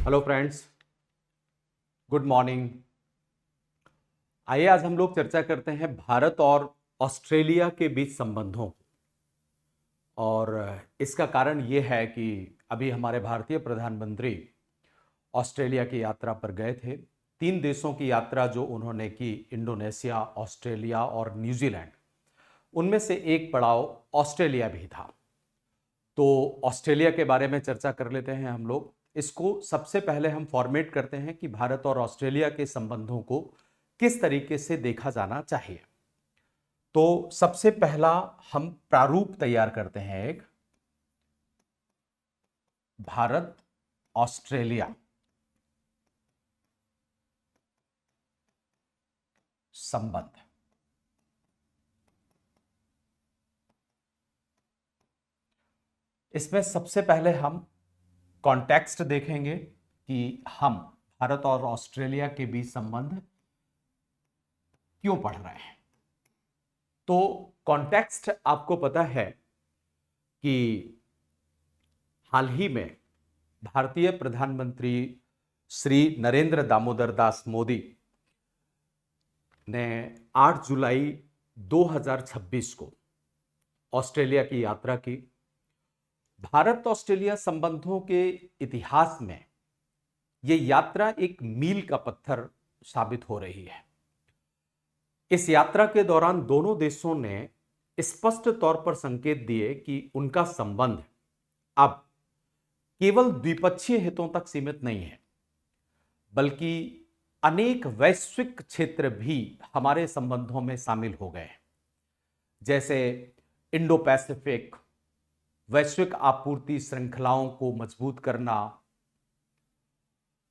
Hello friends, good morning. आइए आज हम लोग चर्चा करते हैं भारत और ऑस्ट्रेलिया के बीच संबंधों। और इसका कारण ये है कि अभी हमारे भारतीय प्रधानमंत्री ऑस्ट्रेलिया की यात्रा पर गए थे। 3 देशों की यात्रा जो उन्होंने की, इंडोनेशिया, ऑस्ट्रेलिया और न्यूजीलैंड, उनमें से एक पड़ाव ऑस्ट्रेलिया भी था। तो ऑस्ट्रेलिया के बारे में चर्चा कर लेते हैं हम लोग। इसको सबसे पहले हम फॉर्मेट करते हैं कि भारत और ऑस्ट्रेलिया के संबंधों को किस तरीके से देखा जाना चाहिए। तो सबसे पहला हम प्रारूप तैयार करते हैं, एक भारत ऑस्ट्रेलिया संबंध। इसमें सबसे पहले हम कॉन्टेक्स्ट देखेंगे कि हम भारत और ऑस्ट्रेलिया के बीच संबंध क्यों पढ़ रहे हैं। तो कॉन्टेक्स्ट आपको पता है कि हाल ही में भारतीय प्रधानमंत्री श्री नरेंद्र दामोदर दास मोदी ने 8 जुलाई 2026 को ऑस्ट्रेलिया की यात्रा की। भारत ऑस्ट्रेलिया संबंधों के इतिहास में यह यात्रा एक मील का पत्थर साबित हो रही है। इस यात्रा के दौरान दोनों देशों ने स्पष्ट तौर पर संकेत दिए कि उनका संबंध अब केवल द्विपक्षीय हितों तक सीमित नहीं है, बल्कि अनेक वैश्विक क्षेत्र भी हमारे संबंधों में शामिल हो गए हैं, जैसे इंडो पैसिफिक, वैश्विक आपूर्ति श्रृंखलाओं को मजबूत करना,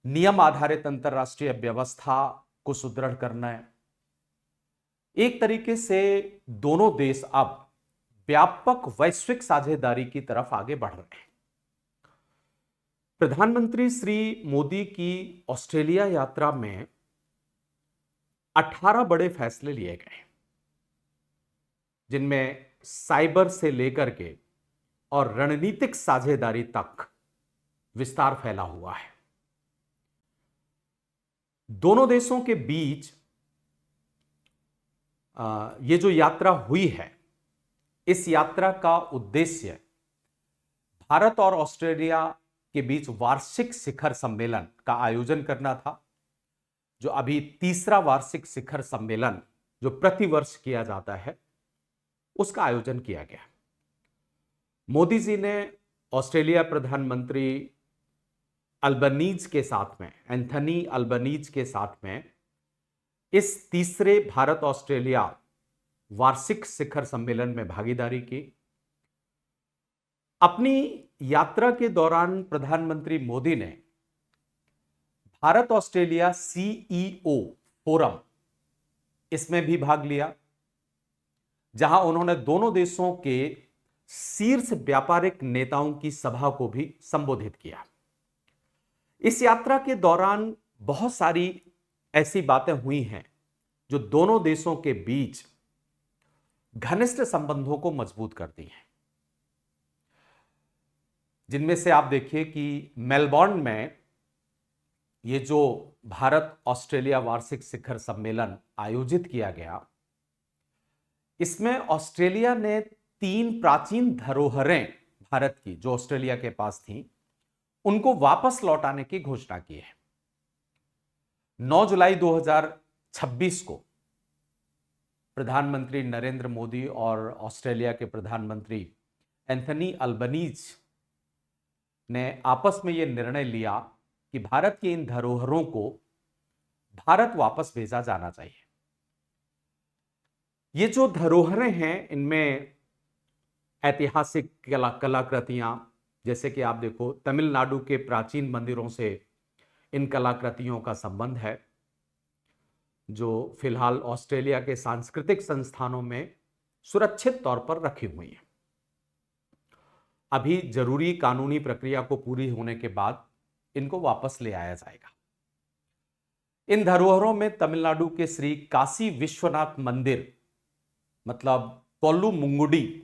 नियम आधारित अंतरराष्ट्रीय व्यवस्था को सुदृढ़ करना। एक तरीके से दोनों देश अब व्यापक वैश्विक साझेदारी की तरफ आगे बढ़ रहे हैं। प्रधानमंत्री श्री मोदी की ऑस्ट्रेलिया यात्रा में 18 बड़े फैसले लिए गए, जिनमें साइबर से लेकर के और रणनीतिक साझेदारी तक विस्तार फैला हुआ है। दोनों देशों के बीच ये जो यात्रा हुई है, इस यात्रा का उद्देश्य भारत और ऑस्ट्रेलिया के बीच वार्षिक शिखर सम्मेलन का आयोजन करना था, जो अभी तीसरा वार्षिक शिखर सम्मेलन जो प्रतिवर्ष किया जाता है, उसका आयोजन किया गया। मोदी जी ने ऑस्ट्रेलिया प्रधानमंत्री अल्बनीज के साथ में, एंथनी अल्बनीज के साथ में इस तीसरे भारत ऑस्ट्रेलिया वार्षिक शिखर सम्मेलन में भागीदारी की। अपनी यात्रा के दौरान प्रधानमंत्री मोदी ने भारत ऑस्ट्रेलिया सीईओ फोरम, इसमें भी भाग लिया, जहां उन्होंने दोनों देशों के शीर्ष व्यापारिक नेताओं की सभा को भी संबोधित किया। इस यात्रा के दौरान बहुत सारी ऐसी बातें हुई हैं जो दोनों देशों के बीच घनिष्ठ संबंधों को मजबूत करती हैं। जिनमें से आप देखिए कि मेलबोर्न में ये जो भारत ऑस्ट्रेलिया वार्षिक शिखर सम्मेलन आयोजित किया गया, इसमें ऑस्ट्रेलिया ने 3 प्राचीन धरोहरें भारत की जो ऑस्ट्रेलिया के पास थीं, उनको वापस लौटाने की घोषणा की है। 9 जुलाई 2026 को प्रधानमंत्री नरेंद्र मोदी और ऑस्ट्रेलिया के प्रधानमंत्री एंथनी अल्बनीज ने आपस में यह निर्णय लिया कि भारत की इन धरोहरों को भारत वापस भेजा जाना चाहिए। ये जो धरोहरें हैं, इनमें ऐतिहासिक कलाकृतियां, जैसे कि आप देखो तमिलनाडु के प्राचीन मंदिरों से इन कलाकृतियों का संबंध है, जो फिलहाल ऑस्ट्रेलिया के सांस्कृतिक संस्थानों में सुरक्षित तौर पर रखी हुई हैं। अभी जरूरी कानूनी प्रक्रिया को पूरी होने के बाद इनको वापस ले आया जाएगा। इन धरोहरों में तमिलनाडु के श्री काशी विश्वनाथ मंदिर, मतलब कोल्लुमुंगुडी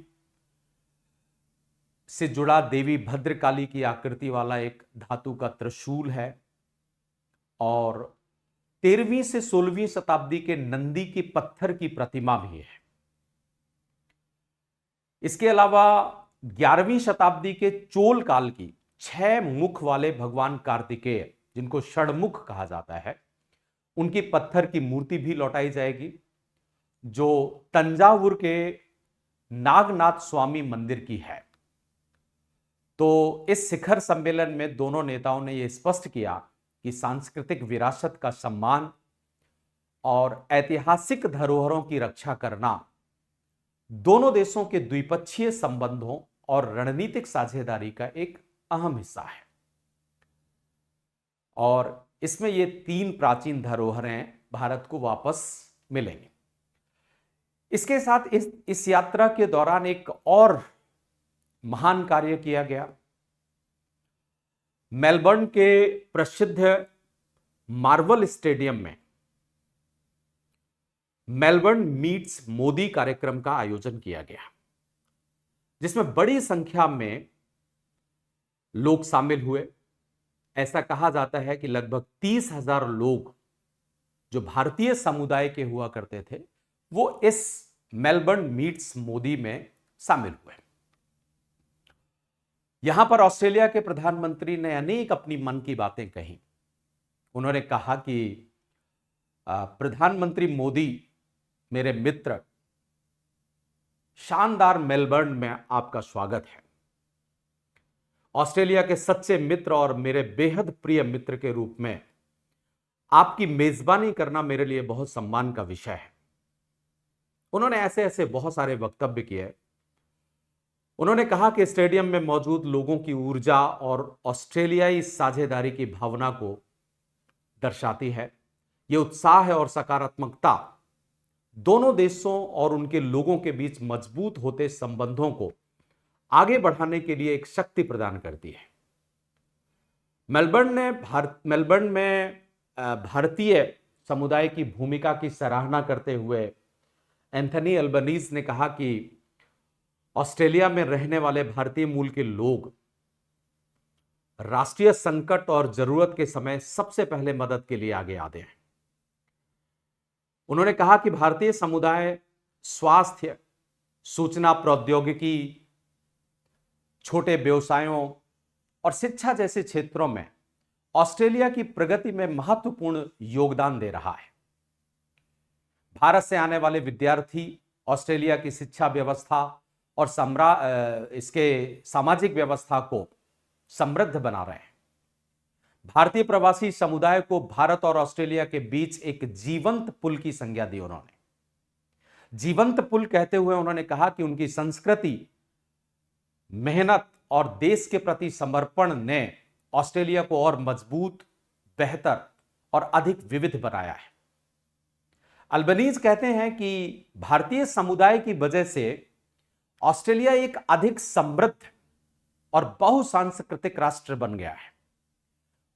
से जुड़ा देवी भद्रकाली की आकृति वाला एक धातु का त्रिशूल है, और 13वीं से 16वीं शताब्दी के नंदी की पत्थर की प्रतिमा भी है। इसके अलावा 11वीं शताब्दी के चोल काल की 6 मुख वाले भगवान कार्तिकेय, जिनको षणमुख कहा जाता है, उनकी पत्थर की मूर्ति भी लौटाई जाएगी, जो तंजावुर के नागनाथ स्वामी मंदिर की है। तो इस शिखर सम्मेलन में दोनों नेताओं ने यह स्पष्ट किया कि सांस्कृतिक विरासत का सम्मान और ऐतिहासिक धरोहरों की रक्षा करना दोनों देशों के द्विपक्षीय संबंधों और रणनीतिक साझेदारी का एक अहम हिस्सा है। और इसमें ये 3 प्राचीन धरोहरें भारत को वापस मिलेंगी। इसके साथ इस यात्रा के दौरान एक और महान कार्य किया गया। मेलबर्न के प्रसिद्ध मार्वल स्टेडियम में मेलबर्न मीट्स मोदी कार्यक्रम का आयोजन किया गया, जिसमें बड़ी संख्या में लोग शामिल हुए। ऐसा कहा जाता है कि लगभग 30,000 लोग जो भारतीय समुदाय के हुआ करते थे, वो इस मेलबर्न मीट्स मोदी में शामिल हुए। यहां पर ऑस्ट्रेलिया के प्रधानमंत्री ने अनेक अपनी मन की बातें कही। उन्होंने कहा कि प्रधानमंत्री मोदी मेरे मित्र, शानदार मेलबर्न में आपका स्वागत है। ऑस्ट्रेलिया के सच्चे मित्र और मेरे बेहद प्रिय मित्र के रूप में आपकी मेजबानी करना मेरे लिए बहुत सम्मान का विषय है। उन्होंने ऐसे ऐसे बहुत सारे वक्तव्य किए। उन्होंने कहा कि स्टेडियम में मौजूद लोगों की ऊर्जा और ऑस्ट्रेलियाई साझेदारी की भावना को दर्शाती है। यह उत्साह और सकारात्मकता दोनों देशों और उनके लोगों के बीच मजबूत होते संबंधों को आगे बढ़ाने के लिए एक शक्ति प्रदान करती है। मेलबर्न में भारतीय समुदाय की भूमिका की सराहना करते हुए एंथनी अल्बनीज ने कहा कि ऑस्ट्रेलिया में रहने वाले भारतीय मूल के लोग राष्ट्रीय संकट और जरूरत के समय सबसे पहले मदद के लिए आगे आते हैं। उन्होंने कहा कि भारतीय समुदाय स्वास्थ्य, सूचना प्रौद्योगिकी, छोटे व्यवसायों और शिक्षा जैसे क्षेत्रों में ऑस्ट्रेलिया की प्रगति में महत्वपूर्ण योगदान दे रहा है। भारत से आने वाले विद्यार्थी ऑस्ट्रेलिया की शिक्षा व्यवस्था और इसके सामाजिक व्यवस्था को समृद्ध बना रहे हैं। भारतीय प्रवासी समुदाय को भारत और ऑस्ट्रेलिया के बीच एक जीवंत पुल की संज्ञा दी उन्होंने। जीवंत पुल कहते हुए उन्होंने कहा कि उनकी संस्कृति, मेहनत और देश के प्रति समर्पण ने ऑस्ट्रेलिया को और मजबूत, बेहतर और अधिक विविध बनाया है। अल्बनीज कहते हैं कि भारतीय समुदाय की वजह से ऑस्ट्रेलिया एक अधिक समृद्ध और बहुसांस्कृतिक राष्ट्र बन गया है।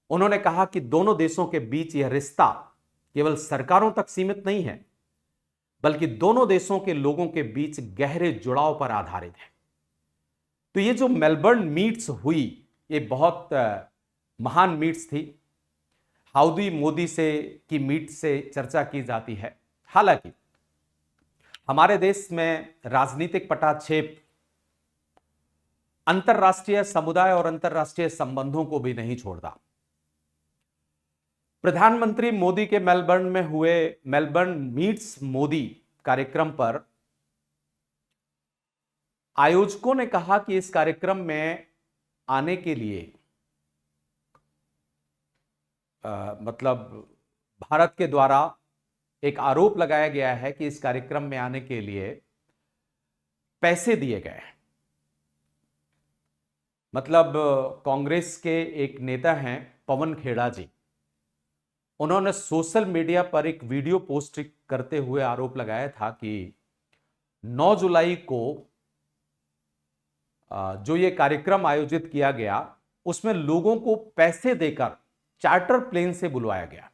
उन्होंने कहा कि दोनों देशों के बीच यह रिश्ता केवल सरकारों तक सीमित नहीं है, बल्कि दोनों देशों के लोगों के बीच गहरे जुड़ाव पर आधारित है। तो ये जो मेलबर्न मीट्स हुई, ये बहुत महान मीट्स थी। हाउडी मोदी की मीट से चर्चा की जाती है। हालांकि हमारे देश में राजनीतिक पटाक्षेप अंतरराष्ट्रीय समुदाय और अंतरराष्ट्रीय संबंधों को भी नहीं छोड़ता। प्रधानमंत्री मोदी के मेलबर्न में हुए मेलबर्न मीट्स मोदी कार्यक्रम पर आयोजकों ने कहा कि इस कार्यक्रम में आने के लिए मतलब भारत के द्वारा एक आरोप लगाया गया है कि इस कार्यक्रम में आने के लिए पैसे दिए गए हैं। मतलब कांग्रेस के एक नेता हैं पवन खेड़ा जी, उन्होंने सोशल मीडिया पर एक वीडियो पोस्ट करते हुए आरोप लगाया था कि 9 जुलाई को जो ये कार्यक्रम आयोजित किया गया, उसमें लोगों को पैसे देकर चार्टर प्लेन से बुलवाया गया।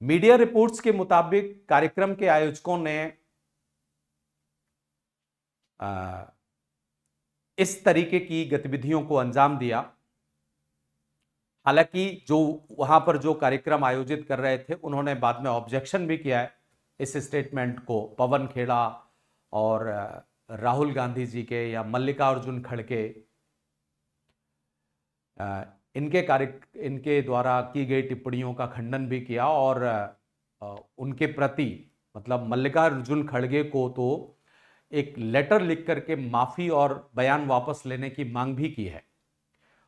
मीडिया रिपोर्ट्स के मुताबिक कार्यक्रम के आयोजकों ने इस तरीके की गतिविधियों को अंजाम दिया। हालांकि जो वहां पर जो कार्यक्रम आयोजित कर रहे थे उन्होंने बाद में ऑब्जेक्शन भी किया है इस स्टेटमेंट को। पवन खेड़ा और राहुल गांधी जी के या मल्लिकार्जुन खड़गे इनके द्वारा की गई टिप्पणियों का खंडन भी किया और उनके प्रति मतलब मल्लिकार्जुन खड़गे को तो एक लेटर लिख करके माफी और बयान वापस लेने की मांग भी की है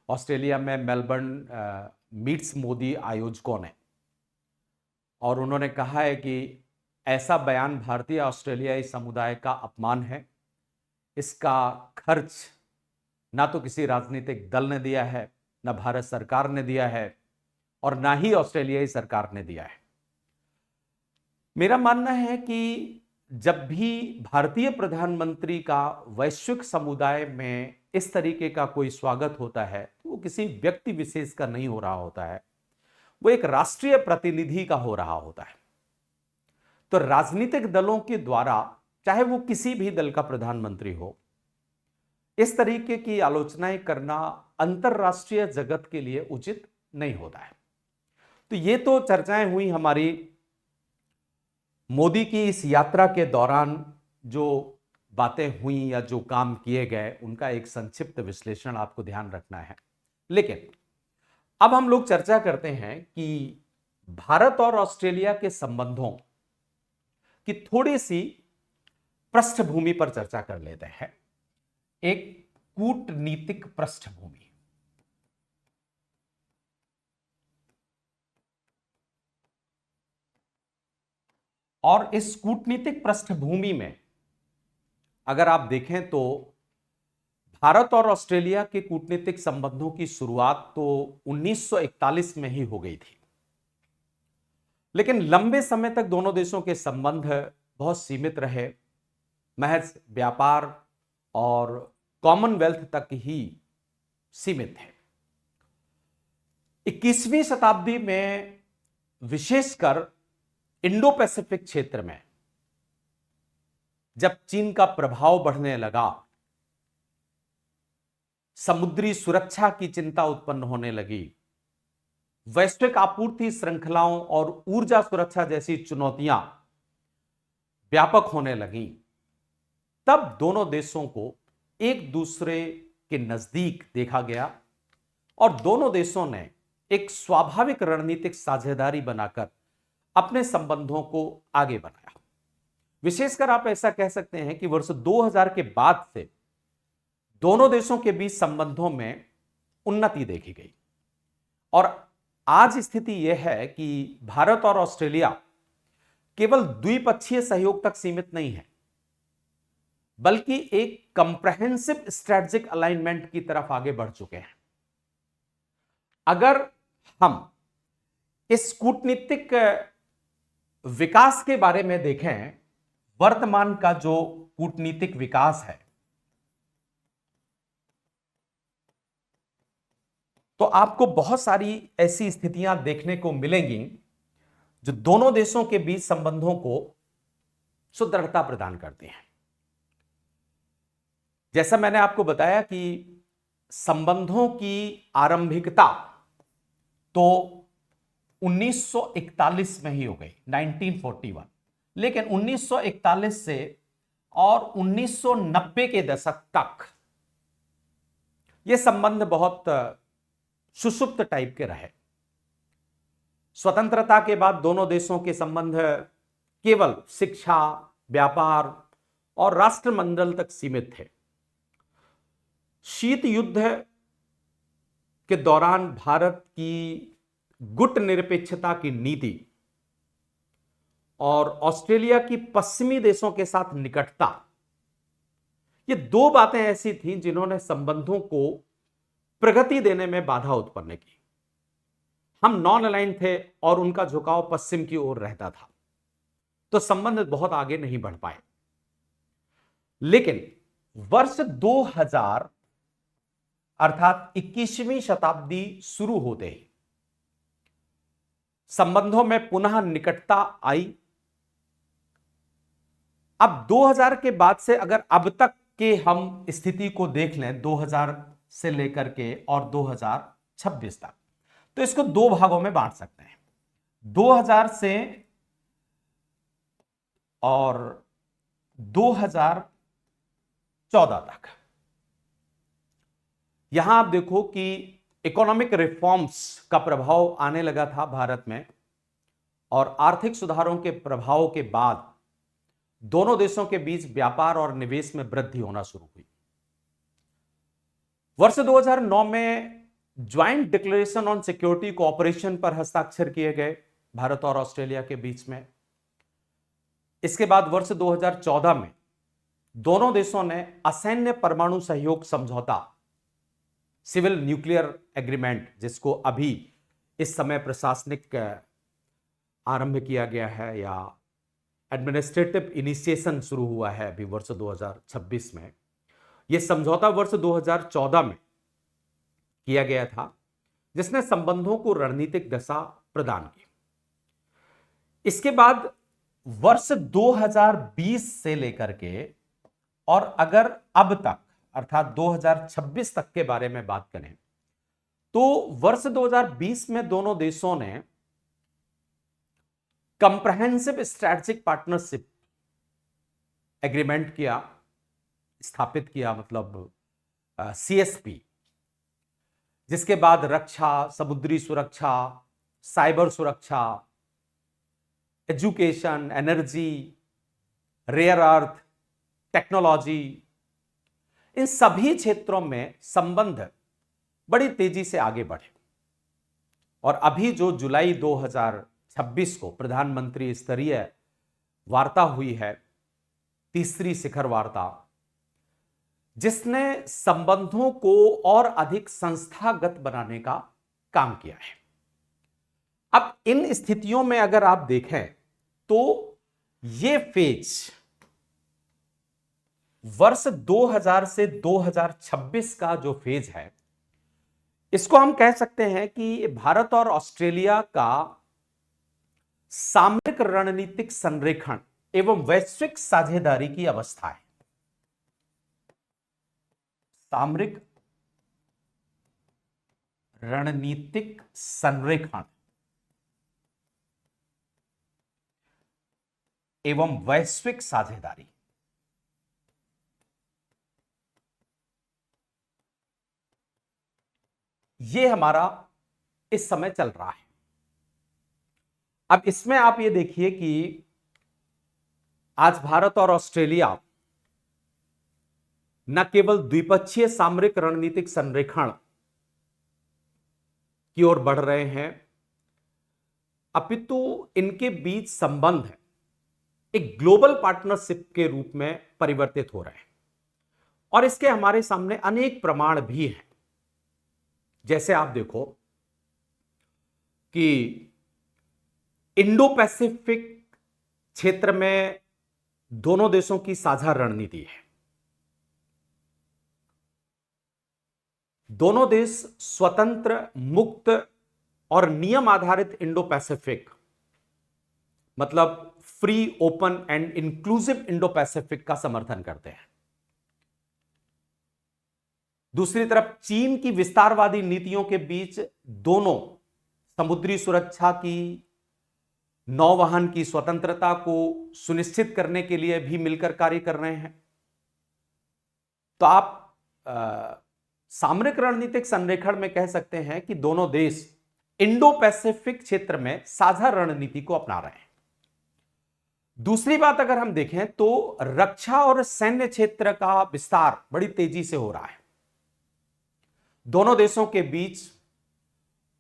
ऑस्ट्रेलिया में मेलबर्न मीट्स मोदी आयोजकों ने। और उन्होंने कहा है कि ऐसा बयान भारतीय ऑस्ट्रेलियाई समुदाय का अपमान है। इसका खर्च ना तो किसी राजनीतिक दल ने दिया है, ना भारत सरकार ने दिया है और ना ही ऑस्ट्रेलियाई सरकार ने दिया है। मेरा मानना है कि जब भी भारतीय प्रधानमंत्री का वैश्विक समुदाय में इस तरीके का कोई स्वागत होता है तो वो किसी व्यक्ति विशेष का नहीं हो रहा होता है, वो एक राष्ट्रीय प्रतिनिधि का हो रहा होता है। तो राजनीतिक दलों के द्वारा, चाहे वो किसी भी दल का प्रधानमंत्री हो, इस तरीके की आलोचनाएं करना अंतरराष्ट्रीय जगत के लिए उचित नहीं होता है। तो ये तो चर्चाएं हुई हमारी मोदी की इस यात्रा के दौरान, जो बातें हुई या जो काम किए गए उनका एक संक्षिप्त विश्लेषण आपको ध्यान रखना है। लेकिन अब हम लोग चर्चा करते हैं कि भारत और ऑस्ट्रेलिया के संबंधों की थोड़ी सी पृष्ठभूमि पर चर्चा कर लेते हैं। एक कूटनीतिक पृष्ठभूमि। और इस कूटनीतिक पृष्ठभूमि में अगर आप देखें तो भारत और ऑस्ट्रेलिया के कूटनीतिक संबंधों की शुरुआत तो 1941 में ही हो गई थी, लेकिन लंबे समय तक दोनों देशों के संबंध बहुत सीमित रहे, महज व्यापार और कॉमनवेल्थ तक ही सीमित थे। 21वीं शताब्दी में विशेषकर इंडो पैसिफिक क्षेत्र में जब चीन का प्रभाव बढ़ने लगा, समुद्री सुरक्षा की चिंता उत्पन्न होने लगी, वैश्विक आपूर्ति श्रृंखलाओं और ऊर्जा सुरक्षा जैसी चुनौतियां व्यापक होने लगी, तब दोनों देशों को एक दूसरे के नजदीक देखा गया और दोनों देशों ने एक स्वाभाविक रणनीतिक साझेदारी बनाकर अपने संबंधों को आगे बढ़ाया। विशेषकर आप ऐसा कह सकते हैं कि वर्ष 2000 के बाद से दोनों देशों के बीच संबंधों में उन्नति देखी गई और आज स्थिति यह है कि भारत और ऑस्ट्रेलिया केवल द्विपक्षीय सहयोग तक सीमित नहीं है, बल्कि एक कंप्रेहेंसिव स्ट्रेटेजिक अलाइनमेंट की तरफ आगे बढ़ चुके हैं। अगर हम इस कूटनीतिक विकास के बारे में देखें, वर्तमान का जो कूटनीतिक विकास है, तो आपको बहुत सारी ऐसी स्थितियां देखने को मिलेंगी जो दोनों देशों के बीच संबंधों को सुदृढ़ता प्रदान करती हैं। जैसा मैंने आपको बताया कि संबंधों की आरंभिकता तो 1941 में ही हो गई, 1941, लेकिन 1941 से और 1990 के दशक तक ये संबंध बहुत सुषुप्त टाइप के रहे। स्वतंत्रता के बाद दोनों देशों के संबंध केवल शिक्षा, व्यापार और राष्ट्रमंडल तक सीमित थे। शीत युद्ध के दौरान भारत की गुट निरपेक्षता की नीति और ऑस्ट्रेलिया की पश्चिमी देशों के साथ निकटता, ये दो बातें ऐसी थीं जिन्होंने संबंधों को प्रगति देने में बाधा उत्पन्न की। हम नॉन अलाइन थे और उनका झुकाव पश्चिम की ओर रहता था, तो संबंध बहुत आगे नहीं बढ़ पाए। लेकिन वर्ष 2000 अर्थात 21वीं शताब्दी शुरू होते ही संबंधों में पुनः निकटता आई। अब 2000 के बाद से अगर अब तक के हम स्थिति को देख लें, 2000 से लेकर के और 2026 तक, तो इसको दो भागों में बांट सकते हैं, 2000 से और 2014 तक। यहां आप देखो कि इकोनॉमिक रिफॉर्म्स का प्रभाव आने लगा था भारत में, और आर्थिक सुधारों के प्रभाव के बाद दोनों देशों के बीच व्यापार और निवेश में वृद्धि होना शुरू हुई। वर्ष 2009 में joint declaration on security cooperation पर हस्ताक्षर किए गए भारत और ऑस्ट्रेलिया के बीच में। इसके बाद वर्ष 2014 में दोनों देशों ने असैन्य परमाणु सहयोग समझौता, सिविल न्यूक्लियर एग्रीमेंट, जिसको अभी इस समय प्रशासनिक आरंभ किया गया है या एडमिनिस्ट्रेटिव इनिशिएशन शुरू हुआ है अभी वर्ष 2026 में, यह समझौता वर्ष 2014 में किया गया था, जिसने संबंधों को रणनीतिक दशा प्रदान की। इसके बाद वर्ष 2020 से लेकर के और अगर अब तक अर्थात 2026 तक के बारे में बात करें तो वर्ष 2020 में दोनों देशों ने कंप्रहेंसिव स्ट्रेटेजिक पार्टनरशिप एग्रीमेंट किया, स्थापित किया, मतलब सीएसपी, जिसके बाद रक्षा, समुद्री सुरक्षा, साइबर सुरक्षा, education, energy, rare earth, technology, इन सभी क्षेत्रों में संबंध बड़ी तेजी से आगे बढ़े। और अभी जो जुलाई 2026 को प्रधानमंत्री स्तरीय वार्ता हुई है, तीसरी शिखर वार्ता, जिसने संबंधों को और अधिक संस्थागत बनाने का काम किया है। अब इन स्थितियों में अगर आप देखें तो ये फेज वर्ष 2000 से 2026 का जो फेज है, इसको हम कह सकते हैं कि भारत और ऑस्ट्रेलिया का सामरिक रणनीतिक संरेखण एवं वैश्विक साझेदारी की अवस्था है। सामरिक रणनीतिक संरेखण एवं वैश्विक साझेदारी, ये हमारा इस समय चल रहा है। अब इसमें आप ये देखिए कि आज भारत और ऑस्ट्रेलिया न केवल द्विपक्षीय सामरिक रणनीतिक संरेखण की ओर बढ़ रहे हैं, अपितु इनके बीच संबंध एक ग्लोबल पार्टनरशिप के रूप में परिवर्तित हो रहे हैं। और इसके हमारे सामने अनेक प्रमाण भी हैं। जैसे आप देखो कि इंडो पैसिफिक क्षेत्र में दोनों देशों की साझा रणनीति है। दोनों देश स्वतंत्र, मुक्त और नियम आधारित इंडो पैसिफिक, मतलब free, open and inclusive Indo Pacific का समर्थन करते हैं। दूसरी तरफ चीन की विस्तारवादी नीतियों के बीच दोनों समुद्री सुरक्षा की, नौवहन की स्वतंत्रता को सुनिश्चित करने के लिए भी मिलकर कार्य कर रहे हैं। तो आप सामरिक रणनीतिक संरेखण में कह सकते हैं कि दोनों देश इंडो पैसिफिक क्षेत्र में साझा रणनीति को अपना रहे हैं। दूसरी बात अगर हम देखें तो रक्षा और सैन्य क्षेत्र का विस्तार बड़ी तेजी से हो रहा है। दोनों देशों के बीच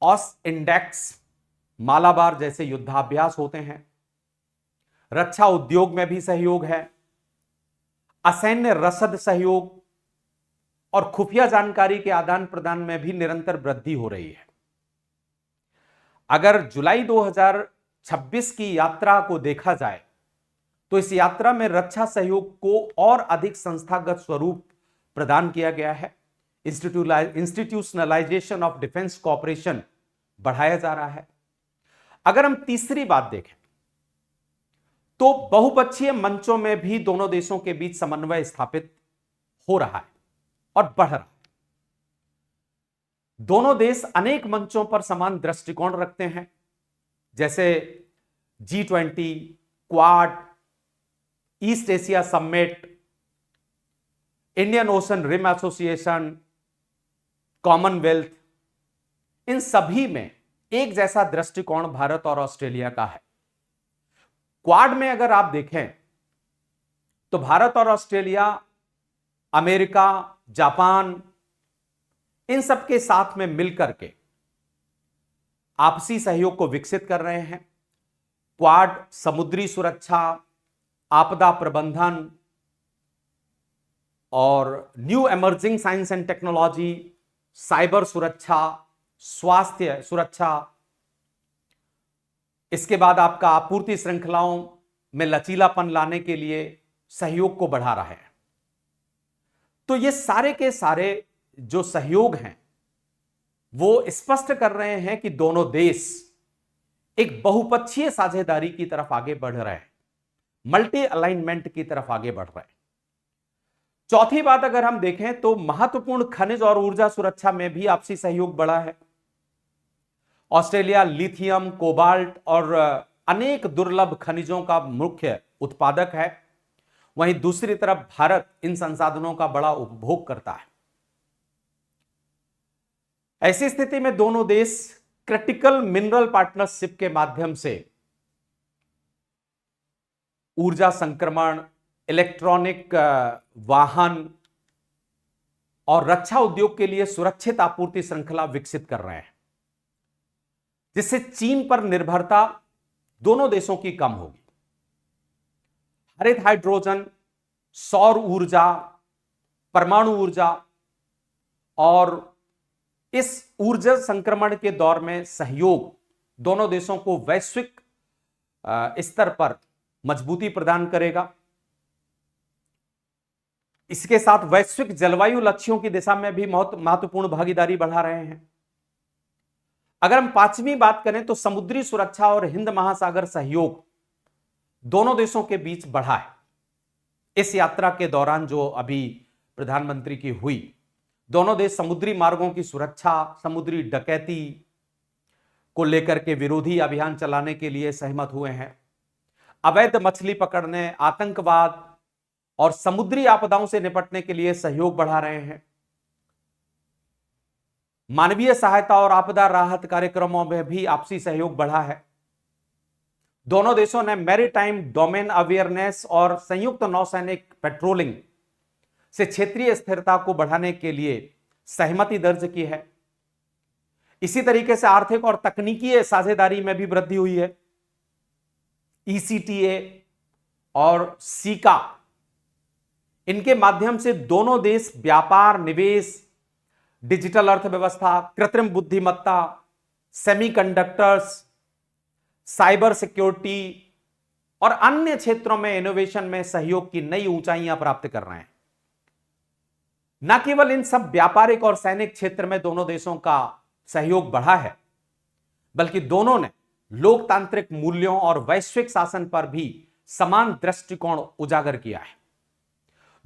ऑस इंडेक्स, मालाबार जैसे युद्धाभ्यास होते हैं। रक्षा उद्योग में भी सहयोग है। असैन्य रसद सहयोग और खुफिया जानकारी के आदान प्रदान में भी निरंतर वृद्धि हो रही है। अगर जुलाई 2026 की यात्रा को देखा जाए तो इस यात्रा में रक्षा सहयोग को और अधिक संस्थागत स्वरूप प्रदान किया गया है। इंस्टीट्यूशनलाइजेशन ऑफ डिफेंस कोऑपरेशन बढ़ाया जा रहा है। अगर हम तीसरी बात देखें तो बहुपक्षीय मंचों में भी दोनों देशों के बीच समन्वय स्थापित हो रहा है और बढ़ रहा है। दोनों देश अनेक मंचों पर समान दृष्टिकोण रखते हैं, जैसे G20, Quad, East Asia Summit, Indian Ocean Rim Association, Commonwealth. इन सभी में एक जैसा दृष्टिकोण भारत और ऑस्ट्रेलिया का है। क्वाड में अगर आप देखें तो भारत और ऑस्ट्रेलिया, अमेरिका, जापान, इन सब के साथ में मिलकर के आपसी सहयोग को विकसित कर रहे हैं। क्वाड समुद्री सुरक्षा, आपदा प्रबंधन और new emerging science and technology, cyber सुरक्षा, स्वास्थ्य सुरक्षा, इसके बाद आपका आपूर्ति श्रृंखलाओं में लचीलापन लाने के लिए सहयोग को बढ़ा रहा है। तो ये सारे के सारे जो सहयोग हैं वो स्पष्ट कर रहे हैं कि दोनों देश एक बहुपक्षीय साझेदारी की तरफ आगे बढ़ रहे हैं, मल्टी अलाइनमेंट की तरफ आगे बढ़ रहे हैं। चौथी बात अगर हम देखें तो महत्वपूर्ण खनिज और ऊर्जा सुरक्षा में भी आपसी सहयोग बढ़ा है। ऑस्ट्रेलिया लिथियम, कोबाल्ट और अनेक दुर्लभ खनिजों का मुख्य उत्पादक है, वहीं दूसरी तरफ भारत इन संसाधनों का बड़ा उपभोग करता है। ऐसी स्थिति में दोनों देश क्रिटिकल मिनरल पार्टनरशिप के माध्यम से ऊर्जा संक्रमण, इलेक्ट्रॉनिक वाहन और रक्षा उद्योग के लिए सुरक्षित आपूर्ति श्रृंखला विकसित कर रहे हैं, जिससे चीन पर निर्भरता दोनों देशों की कम होगी। हरित हाइड्रोजन, सौर ऊर्जा, परमाणु ऊर्जा और इस ऊर्जा संक्रमण के दौर में सहयोग दोनों देशों को वैश्विक स्तर पर मजबूती प्रदान करेगा। इसके साथ वैश्विक जलवायु लक्ष्यों की दिशा में भी महत्वपूर्ण भागीदारी बढ़ा रहे हैं। अगर हम पांचवी बात करें तो समुद्री सुरक्षा और हिंद महासागर सहयोग दोनों देशों के बीच बढ़ा है। इस यात्रा के दौरान जो अभी प्रधानमंत्री की हुई, दोनों देश समुद्री मार्गों की सुरक्षा, समुद्री डकैती को लेकर के विरोधी अभियान चलाने के लिए सहमत हुए हैं। अवैध मछली पकड़ने, आतंकवाद और समुद्री आपदाओं से निपटने के लिए सहयोग बढ़ा रहे हैं। मानवीय सहायता और आपदा राहत कार्यक्रमों में भी आपसी सहयोग बढ़ा है। दोनों देशों ने मैरीटाइम डोमेन अवेयरनेस और संयुक्त नौसैनिक पेट्रोलिंग से क्षेत्रीय स्थिरता को बढ़ाने के लिए सहमति दर्ज की है। इसी तरीके से आर्थिक और तकनीकी साझेदारी में भी वृद्धि हुई है। ECTA और सीका, इनके माध्यम से दोनों देश व्यापार, निवेश, डिजिटल अर्थव्यवस्था, कृत्रिम बुद्धिमत्ता, सेमीकंडक्टर्स, साइबर सिक्योरिटी और अन्य क्षेत्रों में इनोवेशन में सहयोग की नई ऊंचाइयां प्राप्त कर रहे हैं। न केवल इन सब व्यापारिक और सैनिक क्षेत्र में दोनों देशों का सहयोग बढ़ा है, बल्कि दोनों ने लोकतांत्रिक मूल्यों और वैश्विक शासन पर भी समान दृष्टिकोण उजागर किया है।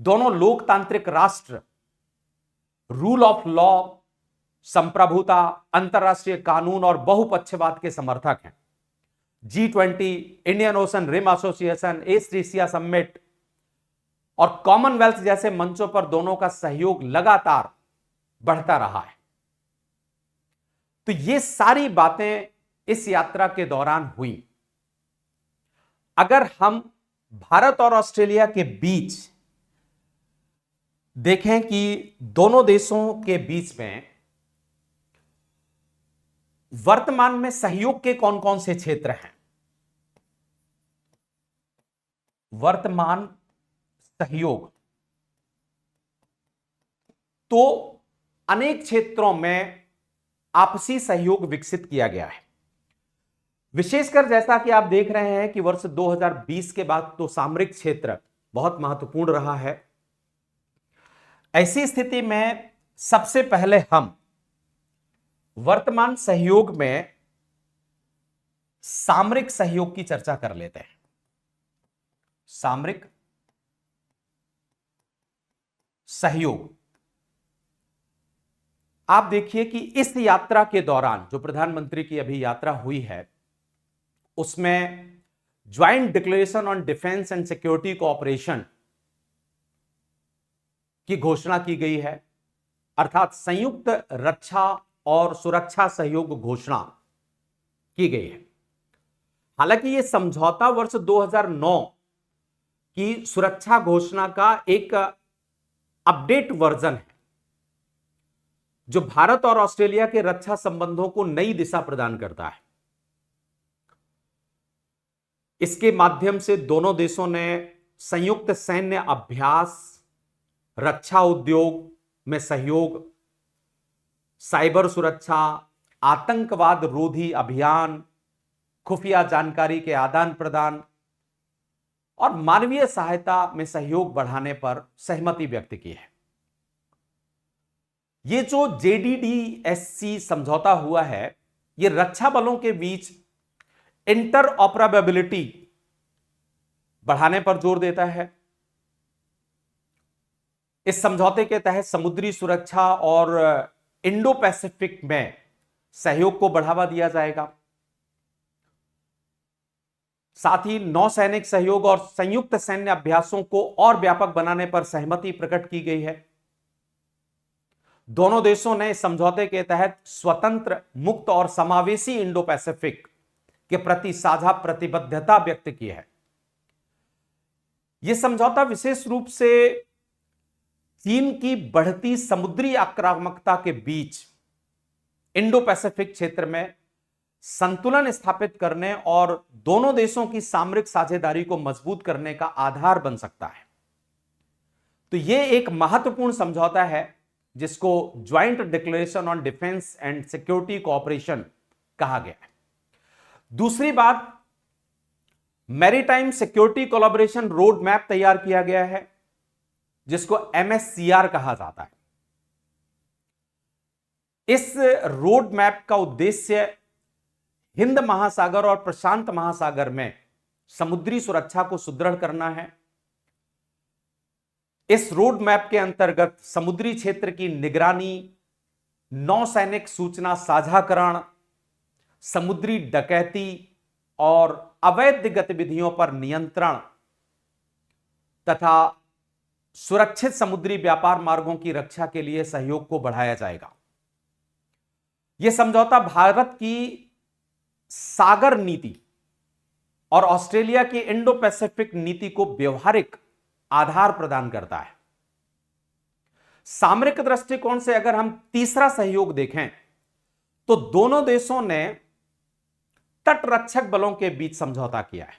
दोनों लोकतांत्रिक राष्ट्र रूल ऑफ लॉ, संप्रभुता, अंतरराष्ट्रीय कानून और बहुपक्षवाद के समर्थक हैं। G20, Indian Ocean Rim Association, East Asia Summit और कॉमनवेल्थ जैसे मंचों पर दोनों का सहयोग लगातार बढ़ता रहा है। तो ये सारी बातें इस यात्रा के दौरान हुई। अगर हम भारत और ऑस्ट्रेलिया के बीच देखें कि दोनों देशों के बीच में वर्तमान में सहयोग के कौन कौन से क्षेत्र हैं, वर्तमान सहयोग, तो अनेक क्षेत्रों में आपसी सहयोग विकसित किया गया है। विशेषकर जैसा कि आप देख रहे हैं कि वर्ष 2020 के बाद तो सामरिक क्षेत्र बहुत महत्वपूर्ण रहा है। ऐसी स्थिति में सबसे पहले हम वर्तमान सहयोग में सामरिक सहयोग की चर्चा कर लेते हैं। सामरिक सहयोग, आप देखिए कि इस यात्रा के दौरान जो प्रधानमंत्री की अभी यात्रा हुई है उसमें joint declaration on defence and security cooperation की घोषणा की गई है, अर्थात संयुक्त रक्षा और सुरक्षा सहयोग घोषणा की गई है। हालांकि यह समझौता वर्ष 2009 की सुरक्षा घोषणा का एक अपडेट वर्जन है जो भारत और ऑस्ट्रेलिया के रक्षा संबंधों को नई दिशा प्रदान करता है। इसके माध्यम से दोनों देशों ने संयुक्त सैन्य अभ्यास, रक्षा उद्योग में सहयोग, साइबर सुरक्षा, आतंकवाद रोधी अभियान, खुफिया जानकारी के आदान प्रदान और मानवीय सहायता में सहयोग बढ़ाने पर सहमति व्यक्त की है। ये जो JDDSC समझौता हुआ है, ये रक्षा बलों के बीच इंटरऑपरेबिलिटी बढ़ाने पर जोर देता है। इस समझौते के तहत समुद्री सुरक्षा और इंडो पैसिफिक में सहयोग को बढ़ावा दिया जाएगा। साथ ही नौसैनिक सहयोग और संयुक्त सैन्य अभ्यासों को और व्यापक बनाने पर सहमति प्रकट की गई है। दोनों देशों ने इस समझौते के तहत स्वतंत्र, मुक्त और समावेशी इंडो पैसिफिक के प्रति साझा प्रतिबद्धता व्यक्त की है। यह समझौता विशेष रूप से चीन की बढ़ती समुद्री आक्रामकता के बीच इंडो पैसिफिक क्षेत्र में संतुलन स्थापित करने और दोनों देशों की सामरिक साझेदारी को मजबूत करने का आधार बन सकता है। तो यह एक महत्वपूर्ण समझौता है जिसको joint declaration on defence and security cooperation कहा गया है। दूसरी बात, maritime security collaboration road map तैयार किया गया है जिसको MSCR कहा जाता है। इस रोड मैप का उद्देश्य हिंद महासागर और प्रशांत महासागर में समुद्री सुरक्षा को सुदृढ़ करना है। इस रोड मैप के अंतर्गत समुद्री क्षेत्र की निगरानी, नौसैनिक सूचना साझाकरण, समुद्री डकैती और अवैध गतिविधियों पर नियंत्रण तथा सुरक्षित समुद्री व्यापार मार्गों की रक्षा के लिए सहयोग को बढ़ाया जाएगा। यह समझौता भारत की सागर नीति और ऑस्ट्रेलिया की इंडो पैसिफिक नीति को व्यवहारिक आधार प्रदान करता है। सामरिक दृष्टिकोण से अगर हम तीसरा सहयोग देखें तो दोनों देशों ने तटरक्षक बलों के बीच समझौता किया है।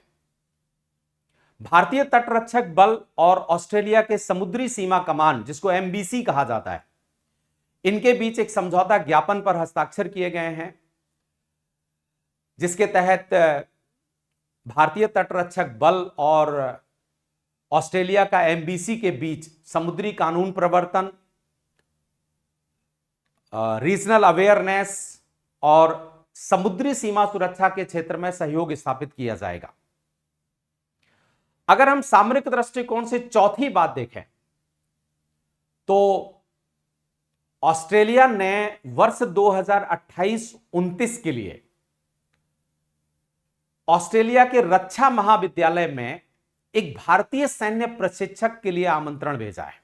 भारतीय तटरक्षक बल और ऑस्ट्रेलिया के समुद्री सीमा कमान, जिसको MBC कहा जाता है, इनके बीच एक समझौता ज्ञापन पर हस्ताक्षर किए गए हैं जिसके तहत भारतीय तटरक्षक बल और ऑस्ट्रेलिया का MBC के बीच समुद्री कानून प्रवर्तन, रीजनल अवेयरनेस और समुद्री सीमा सुरक्षा के क्षेत्र में सहयोग स्थापित किया जाएगा। अगर हम सामरिक दृष्टिकोण से चौथी बात देखें तो ऑस्ट्रेलिया ने वर्ष 2028-29 के लिए ऑस्ट्रेलिया के रक्षा महाविद्यालय में एक भारतीय सैन्य प्रशिक्षक के लिए आमंत्रण भेजा है।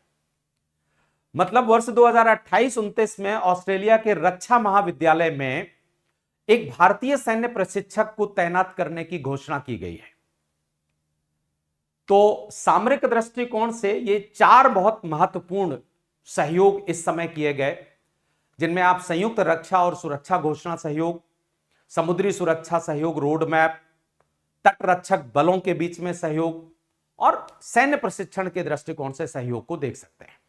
मतलब वर्ष 2028-29 में ऑस्ट्रेलिया के रक्षा महाविद्यालय में एक भारतीय सैन्य प्रशिक्षक को तैनात करने की घोषणा की गई है। तो सामरिक दृष्टिकोण से ये 4 बहुत महत्वपूर्ण सहयोग इस समय किए गए, जिनमें आप संयुक्त रक्षा और सुरक्षा घोषणा सहयोग, समुद्री सुरक्षा सहयोग रोड मैप, तटरक्षक बलों के बीच में सहयोग और सैन्य प्रशिक्षण के दृष्टिकोण से सहयोग को देख सकते हैं।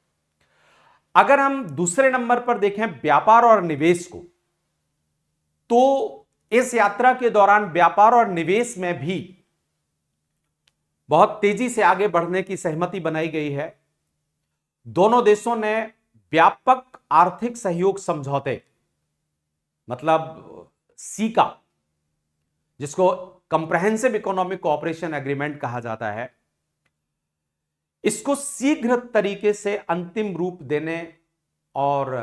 अगर हम दूसरे नंबर पर देखें व्यापार और निवेश को, तो इस यात्रा के दौरान व्यापार और निवेश में भी बहुत तेजी से आगे बढ़ने की सहमति बनाई गई है। दोनों देशों ने व्यापक आर्थिक सहयोग समझौते, मतलब सीका, जिसको कंप्रहेंसिव इकोनॉमिक कोऑपरेशन एग्रीमेंट कहा जाता है, इसको शीघ्र तरीके से अंतिम रूप देने और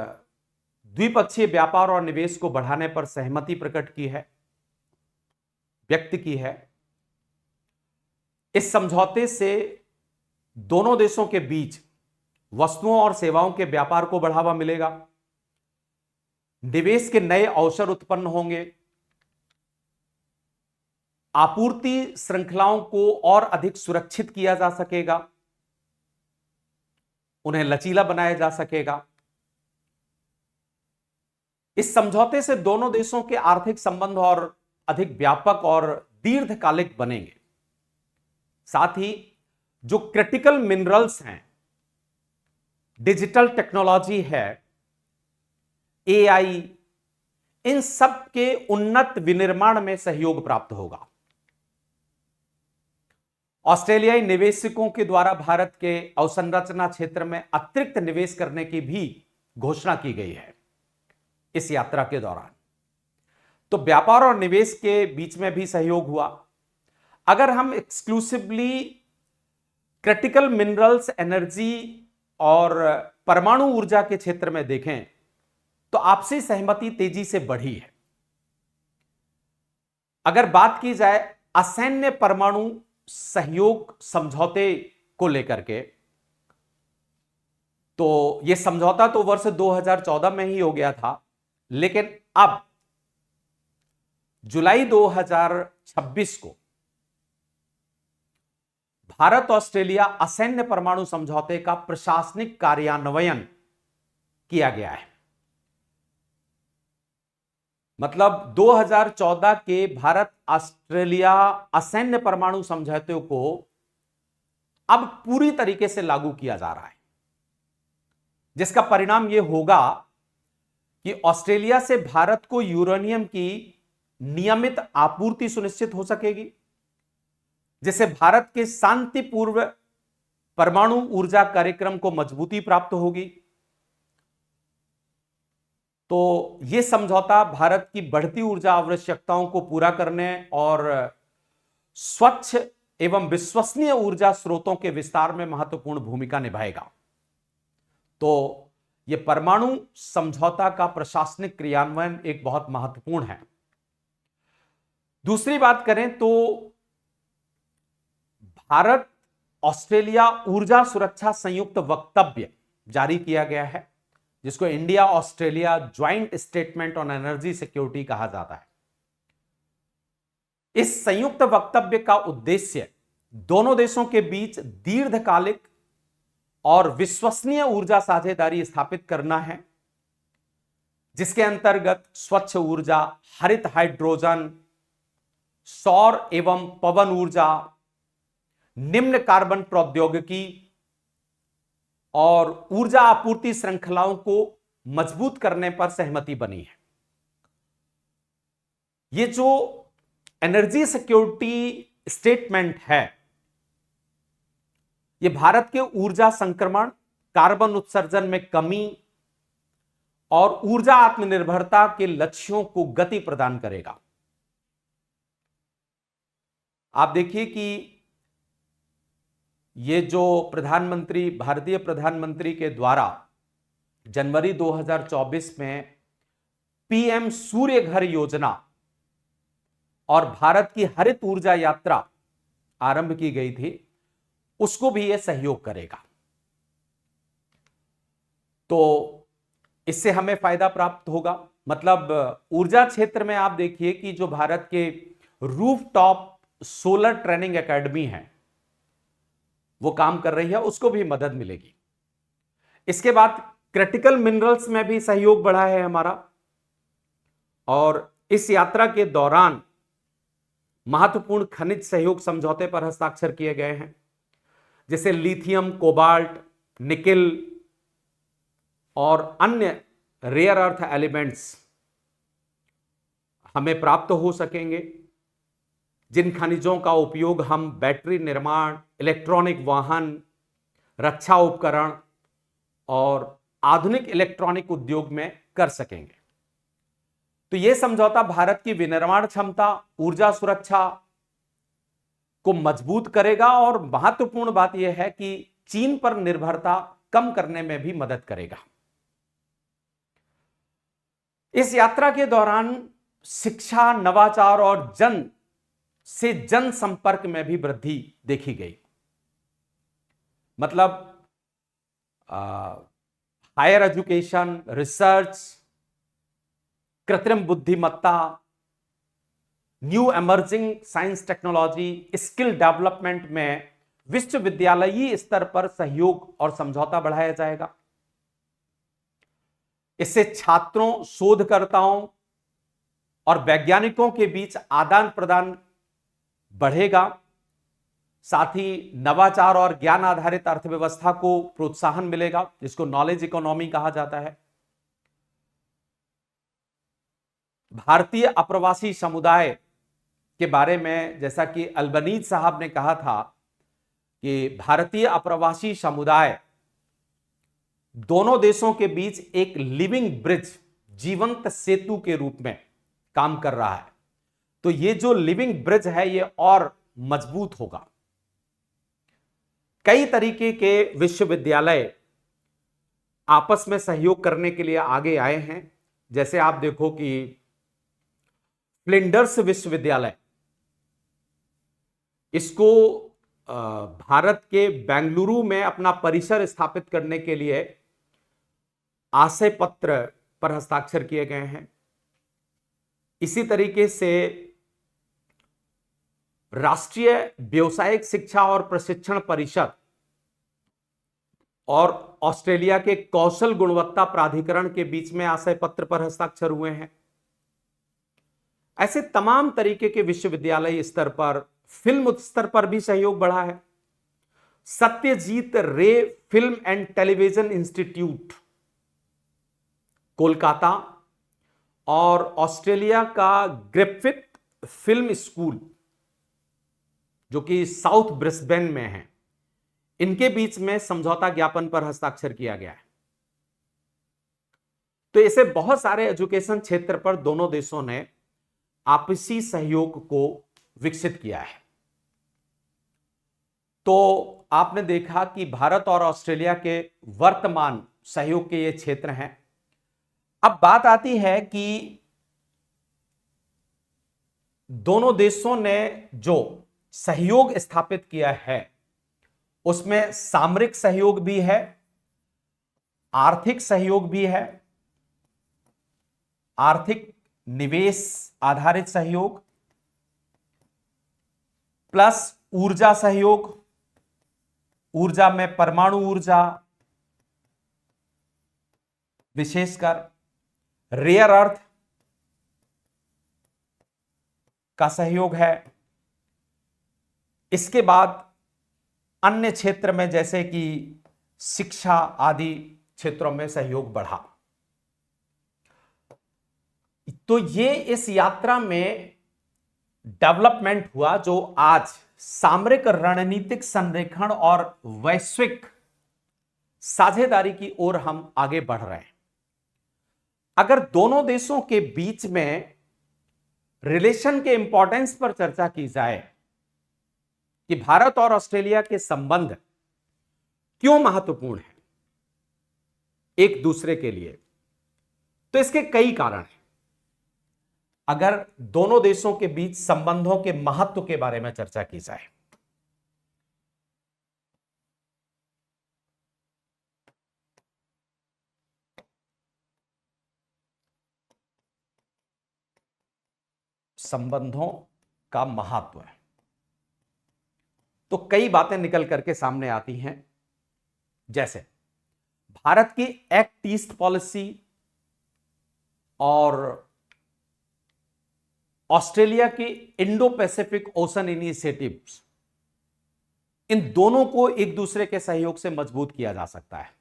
द्विपक्षीय व्यापार और निवेश को बढ़ाने पर सहमति व्यक्त की है। इस समझौते से दोनों देशों के बीच वस्तुओं और सेवाओं के व्यापार को बढ़ावा मिलेगा, निवेश के नए अवसर उत्पन्न होंगे, आपूर्ति श्रृंखलाओं को और अधिक सुरक्षित किया जा सकेगा, उन्हें लचीला बनाया जा सकेगा। इस समझौते से दोनों देशों के आर्थिक संबंध और अधिक व्यापक और दीर्घकालिक बनेंगे। साथ ही जो क्रिटिकल मिनरल्स हैं, डिजिटल टेक्नोलॉजी है, एआई, इन सब के उन्नत विनिर्माण में सहयोग प्राप्त होगा। ऑस्ट्रेलियाई निवेशकों के द्वारा भारत के अवसंरचना क्षेत्र में अतिरिक्त निवेश करने की भी घोषणा की गई है इस यात्रा के दौरान। तो व्यापार और निवेश के बीच में भी सहयोग हुआ। अगर हम एक्सक्लूसिवली क्रिटिकल मिनरल्स, एनर्जी और परमाणु ऊर्जा के क्षेत्र में देखें तो आपसी सहमति तेजी से बढ़ी है। अगर बात की जाए असैन्य परमाणु सहयोग समझौते को लेकर के, तो यह समझौता तो वर्ष 2014 में ही हो गया था, लेकिन अब जुलाई 2026 को भारत ऑस्ट्रेलिया असैन्य परमाणु समझौते का प्रशासनिक कार्यान्वयन किया गया है। मतलब 2014 के भारत ऑस्ट्रेलिया असैन्य परमाणु समझौते को अब पूरी तरीके से लागू किया जा रहा है, जिसका परिणाम यह होगा कि ऑस्ट्रेलिया से भारत को यूरेनियम की नियमित आपूर्ति सुनिश्चित हो सकेगी, जिससे भारत के शांतिपूर्व परमाणु ऊर्जा कार्यक्रम को मजबूती प्राप्त होगी। तो यह समझौता भारत की बढ़ती ऊर्जा आवश्यकताओं को पूरा करने और स्वच्छ एवं विश्वसनीय ऊर्जा स्रोतों के विस्तार में महत्वपूर्ण भूमिका निभाएगा। तो यह परमाणु समझौता का प्रशासनिक क्रियान्वयन एक बहुत महत्वपूर्ण है। दूसरी बात करें तो भारत ऑस्ट्रेलिया ऊर्जा सुरक्षा संयुक्त वक्तव्य जारी किया गया है, जिसको India Australia joint statement on energy security कहा जाता है। इस संयुक्त वक्तव्य का उद्देश्य दोनों देशों के बीच दीर्घकालिक और विश्वसनीय ऊर्जा साझेदारी स्थापित करना है, जिसके अंतर्गत स्वच्छ ऊर्जा, हरित हाइड्रोजन, सौर एवं पवन ऊर्जा, निम्न कार्बन प्रौद्योगिकी और ऊर्जा आपूर्ति श्रृंखलाओं को मजबूत करने पर सहमति बनी है। ये जो एनर्जी सिक्योरिटी स्टेटमेंट है, ये भारत के ऊर्जा संक्रमण, कार्बन उत्सर्जन में कमी और ऊर्जा आत्मनिर्भरता के लक्ष्यों को गति प्रदान करेगा। आप देखिए कि ये जो भारतीय प्रधानमंत्री के द्वारा जनवरी 2024 में पीएम सूर्य घर योजना और भारत की हरित ऊर्जा यात्रा आरंभ की गई थी, उसको भी यह सहयोग करेगा। तो इससे हमें फायदा प्राप्त होगा। मतलब ऊर्जा क्षेत्र में आप देखिए कि जो भारत के रूफटॉप सोलर ट्रेनिंग एकेडमी है, वो काम कर रही है, उसको भी मदद मिलेगी। इसके बाद क्रिटिकल मिनरल्स में भी सहयोग बढ़ा है हमारा, और इस यात्रा के दौरान महत्वपूर्ण खनिज सहयोग समझौते पर हस्ताक्षर किए गए हैं, जैसे लिथियम, कोबाल्ट, निकेल और अन्य रेयर अर्थ एलिमेंट्स हमें प्राप्त हो सकेंगे, जिन खनिजों का उपयोग हम बैटरी निर्माण, इलेक्ट्रॉनिक वाहन, रक्षा उपकरण और आधुनिक इलेक्ट्रॉनिक उद्योग में कर सकेंगे। तो यह समझौता भारत की विनिर्माण क्षमता, ऊर्जा सुरक्षा को मजबूत करेगा और महत्वपूर्ण बात यह है कि चीन पर निर्भरता कम करने में भी मदद करेगा। इस यात्रा के दौरान शिक्षा, नवाचार और जन संपर्क में भी वृद्धि देखी गई। मतलब हायर एजुकेशन, रिसर्च, कृत्रिम बुद्धिमत्ता, new emerging science technology, skill development में विश्वविद्यालयीय स्तर पर सहयोग और समझौता बढ़ाया जाएगा। इससे छात्रों, शोधकर्ताओं और वैज्ञानिकों के बीच आदान प्रदान बढ़ेगा। साथ ही नवाचार और ज्ञान आधारित अर्थव्यवस्था को प्रोत्साहन मिलेगा, जिसको नॉलेज इकोनॉमी कहा जाता है। भारतीय अप्रवासी समुदाय के बारे में जैसा कि अल्बनीज साहब ने कहा था कि भारतीय अप्रवासी समुदाय दोनों देशों के बीच एक लिविंग ब्रिज, जीवंत सेतु के रूप में काम कर रहा है। तो ये जो लिविंग ब्रिज है ये और मजबूत होगा। कई तरीके के विश्वविद्यालय आपस में सहयोग करने के लिए आगे आए हैं। जैसे आप देखो कि फ्लिंडर्स विश्वविद्यालय, इसको भारत के बेंगलुरु में अपना परिसर स्थापित करने के लिए आशय पत्र पर हस्ताक्षर किए गए हैं। इसी तरीके से राष्ट्रीय व्यावसायिक शिक्षा और प्रशिक्षण परिषद और ऑस्ट्रेलिया के कौशल गुणवत्ता प्राधिकरण के बीच में आशय पत्र पर हस्ताक्षर हुए हैं। ऐसे तमाम तरीके के विश्वविद्यालय स्तर पर, फिल्म स्तर पर भी सहयोग बढ़ा है। सत्यजीत रे film and television institute Kolkata और ऑस्ट्रेलिया का ग्रिफिथ फिल्म स्कूल जो कि साउथ ब्रिस्बेन में है, इनके बीच में समझौता ज्ञापन पर हस्ताक्षर किया गया है। तो ऐसे बहुत सारे एजुकेशन क्षेत्र पर दोनों देशों ने आपसी सहयोग को विकसित किया है। तो आपने देखा कि भारत और ऑस्ट्रेलिया के वर्तमान सहयोग के ये क्षेत्र हैं। अब बात आती है कि दोनों देशों ने जो सहयोग स्थापित किया है उसमें सामरिक सहयोग भी है, आर्थिक सहयोग भी है, आर्थिक निवेश आधारित सहयोग प्लस ऊर्जा सहयोग, ऊर्जा में परमाणु ऊर्जा, विशेषकर रेयर अर्थ का सहयोग है। इसके बाद अन्य क्षेत्र में जैसे कि शिक्षा आदि क्षेत्रों में सहयोग बढ़ा। तो ये इस यात्रा में डेवलपमेंट हुआ जो आज सामरिक रणनीतिक संरेखण और वैश्विक साझेदारी की ओर हम आगे बढ़ रहे हैं। अगर दोनों देशों के बीच में रिलेशन के इंपॉर्टेंस पर चर्चा की जाए कि भारत और ऑस्ट्रेलिया के संबंध क्यों महत्वपूर्ण है एक दूसरे के लिए, तो इसके कई कारण हैं। अगर दोनों देशों के बीच संबंधों के महत्व के बारे में चर्चा की जाए, संबंधों का महत्व है तो कई बातें निकल करके सामने आती हैं। जैसे भारत की एक्ट ईस्ट पॉलिसी और ऑस्ट्रेलिया की इंडो पैसिफिक ओशन इनिशिएटिव्स, इन दोनों को एक दूसरे के सहयोग से मजबूत किया जा सकता है।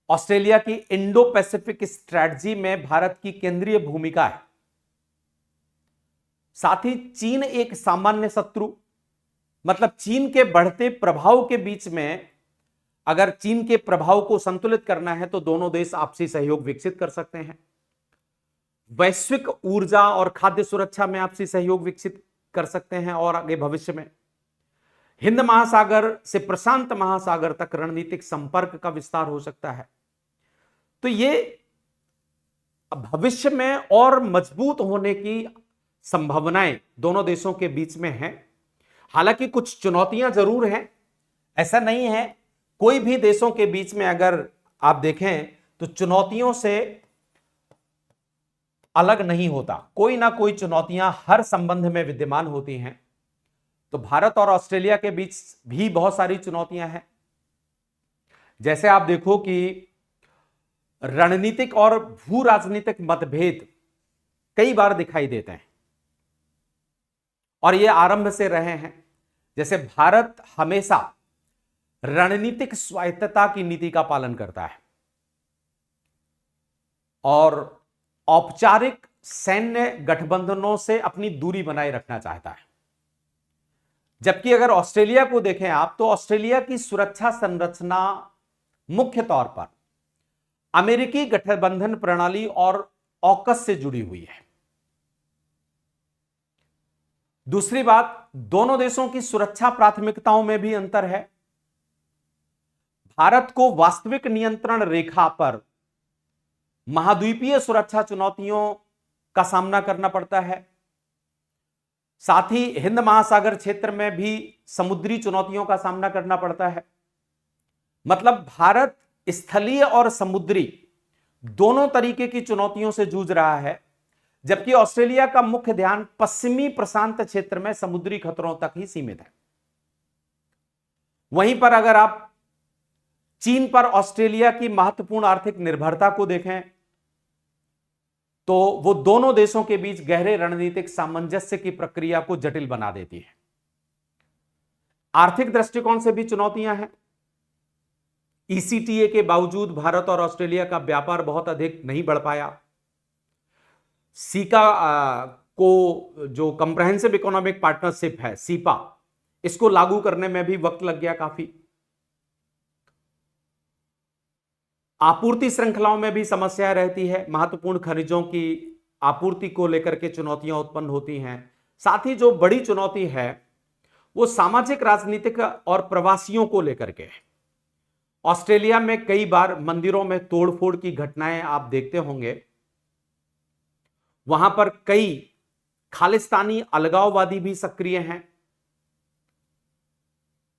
ऑस्ट्रेलिया की इंडो पैसिफिक स्ट्रैटेजी में भारत की केंद्रीय भूमिका है। साथ ही चीन एक सामान्य शत्रु, मतलब चीन के बढ़ते प्रभाव के बीच में अगर चीन के प्रभाव को संतुलित करना है तो दोनों देश आपसी सहयोग विकसित कर सकते हैं। वैश्विक ऊर्जा और खाद्य सुरक्षा में आपसी सहयोग विकसित कर सकते हैं और आगे भविष्य में हिंद महासागर से प्रशांत महासागर तक रणनीतिक संपर्क का विस्तार हो सकता है। तो ये भविष्य में और मजबूत होने की संभावनाएं दोनों देशों के बीच में हैं। हालांकि कुछ चुनौतियां जरूर हैं, ऐसा नहीं है। कोई भी देशों के बीच में अगर आप देखें तो चुनौतियों से अलग नहीं होता, कोई ना कोई चुनौतियां हर संबंध में विद्यमान होती हैं। तो भारत और ऑस्ट्रेलिया के बीच भी बहुत सारी चुनौतियां हैं। जैसे आप देखो कि रणनीतिक और भू राजनीतिक मतभेद कई बार दिखाई देते हैं और ये आरंभ से रहे हैं। जैसे भारत हमेशा रणनीतिक स्वायत्तता की नीति का पालन करता है और औपचारिक सैन्य गठबंधनों से अपनी दूरी बनाए रखना चाहता है। जबकि अगर ऑस्ट्रेलिया को देखें आप, तो ऑस्ट्रेलिया की सुरक्षा संरचना मुख्य तौर पर अमेरिकी गठबंधन प्रणाली और ऑकस से जुड़ी हुई है। दूसरी बात, दोनों देशों की सुरक्षा प्राथमिकताओं में भी अंतर है। भारत को वास्तविक नियंत्रण रेखा पर महाद्वीपीय सुरक्षा चुनौतियों का सामना करना पड़ता है, साथ ही हिंद महासागर क्षेत्र में भी समुद्री चुनौतियों का सामना करना पड़ता है। मतलब भारत स्थलीय और समुद्री दोनों तरीके की चुनौतियों से जूझ रहा है, जबकि ऑस्ट्रेलिया का मुख्य ध्यान पश्चिमी प्रशांत क्षेत्र में समुद्री खतरों तक ही सीमित है। वहीं पर अगर आप चीन पर ऑस्ट्रेलिया की महत्वपूर्ण आर्थिक निर्भरता को देखें तो वो दोनों देशों के बीच गहरे रणनीतिक सामंजस्य की प्रक्रिया को जटिल बना देती है। आर्थिक दृष्टिकोण से भी चुनौतियां हैं। ईसीटीए के बावजूद भारत और ऑस्ट्रेलिया का व्यापार बहुत अधिक नहीं बढ़ पाया। सीका को जो कंप्रहेंसिव इकोनॉमिक पार्टनरशिप है, सीपा, इसको लागू करने में भी वक्त लग गया काफी। आपूर्ति श्रृंखलाओं में भी समस्या रहती है। महत्वपूर्ण खनिजों की आपूर्ति को लेकर के चुनौतियां उत्पन्न होती हैं। साथ ही जो बड़ी चुनौती है वो सामाजिक, राजनीतिक और प्रवासियों को लेकर के है। ऑस्ट्रेलिया में कई बार मंदिरों में तोड़फोड़ की घटनाएं आप देखते होंगे। वहां पर कई खालिस्तानी अलगाववादी भी सक्रिय हैं,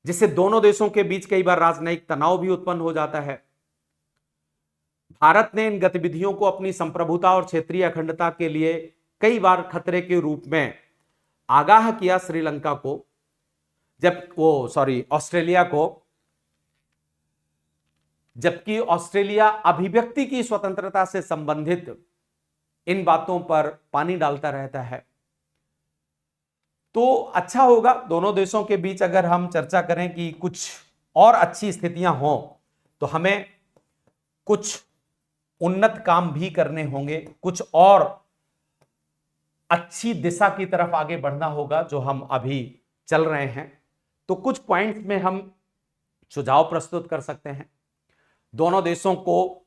जिससे दोनों देशों के बीच कई बार राजनयिक तनाव भी उत्पन्न हो जाता है। भारत ने इन गतिविधियों को अपनी संप्रभुता और क्षेत्रीय अखंडता के लिए कई बार खतरे के रूप में आगाह किया श्रीलंका को, ऑस्ट्रेलिया को, जबकि ऑस्ट्रेलिया अभिव्यक्ति की स्वतंत्रता से संबंधित इन बातों पर पानी डालता रहता है। तो अच्छा होगा दोनों देशों के बीच अगर हम चर्चा करें कि कुछ और अच्छी स्थितियां हों, तो हमें कुछ उन्नत काम भी करने होंगे, कुछ और अच्छी दिशा की तरफ आगे बढ़ना होगा जो हम अभी चल रहे हैं। तो कुछ पॉइंट्स में हम सुझाव प्रस्तुत कर सकते हैं। दोनों देशों को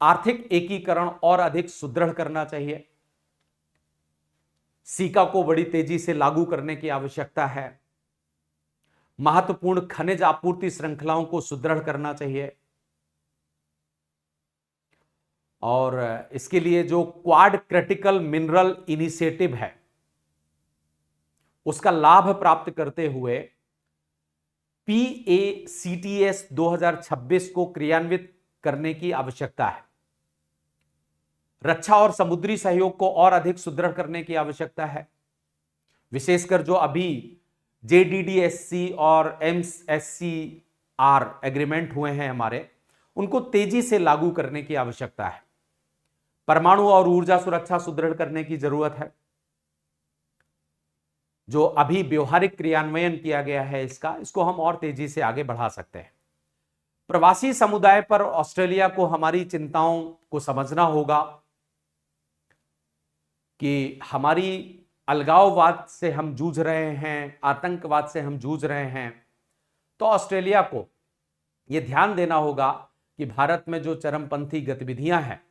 आर्थिक एकीकरण और अधिक सुदृढ़ करना चाहिए। सीका को बड़ी तेजी से लागू करने की आवश्यकता है। महत्वपूर्ण खनिज आपूर्ति श्रृंखलाओं को सुदृढ़ करना चाहिए और इसके लिए जो क्वाड क्रिटिकल मिनरल इनिशिएटिव है उसका लाभ प्राप्त करते हुए PACTS 2026 को क्रियान्वित करने की आवश्यकता है। रक्षा और समुद्री सहयोग को और अधिक सुदृढ़ करने की आवश्यकता है। विशेषकर जो अभी JDDSC और MSCR एग्रीमेंट हुए हैं हमारे, उनको तेजी से लागू करने की आवश्यकता है। परमाणु और ऊर्जा सुरक्षा सुदृढ़ करने की जरूरत है। जो अभी व्यवहारिक क्रियान्वयन किया गया है इसको हम और तेजी से आगे बढ़ा सकते हैं। प्रवासी समुदाय पर ऑस्ट्रेलिया को हमारी चिंताओं को समझना होगा कि हमारी अलगाववाद से हम जूझ रहे हैं, आतंकवाद से हम जूझ रहे हैं। तो ऑस्ट्रेलिया को यह ध्यान देना होगा कि भारत में जो चरमपंथी गतिविधियां हैं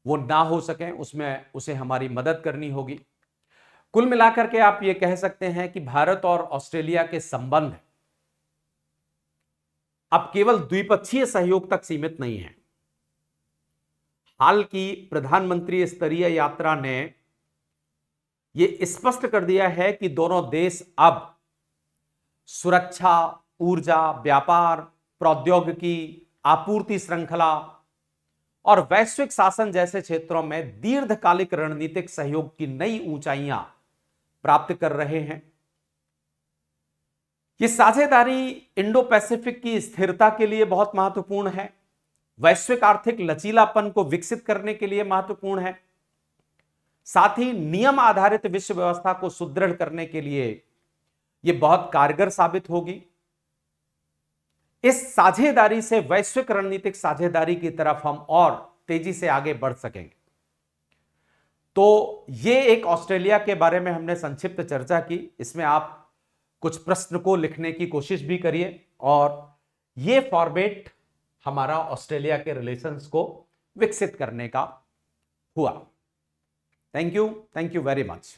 वो ना हो सकें, उसमें उसे हमारी मदद करनी होगी। कुल मिलाकर के आप ये कह सकते हैं कि भारत और ऑस्ट्रेलिया के संबंध अब केवल द्विपक्षीय सहयोग तक सीमित नहीं है। हाल की प्रधानमंत्री स्तरीय यात्रा ने यह स्पष्ट कर दिया है कि दोनों देश अब सुरक्षा, ऊर्जा, व्यापार, प्रौद्योगिकी, आपूर्ति श्रृंखला और वैश्विक शासन जैसे क्षेत्रों में दीर्घकालिक रणनीतिक सहयोग की नई ऊंचाइयां प्राप्त कर रहे हैं। यह साझेदारी इंडो पैसिफिक की स्थिरता के लिए बहुत महत्वपूर्ण है, वैश्विक आर्थिक लचीलापन को विकसित करने के लिए महत्वपूर्ण है, साथ ही नियम आधारित विश्व व्यवस्था को सुदृढ़ करने के लिए यह बहुत कारगर साबित होगी। इस साझेदारी से वैश्विक रणनीतिक साझेदारी की तरफ हम और तेजी से आगे बढ़ सकेंगे। तो यह एक ऑस्ट्रेलिया के बारे में हमने संक्षिप्त चर्चा की। इसमें आप कुछ प्रश्न को लिखने की कोशिश भी करिए और यह फॉर्मेट हमारा ऑस्ट्रेलिया के रिलेशंस को विकसित करने का हुआ। Thank you very much.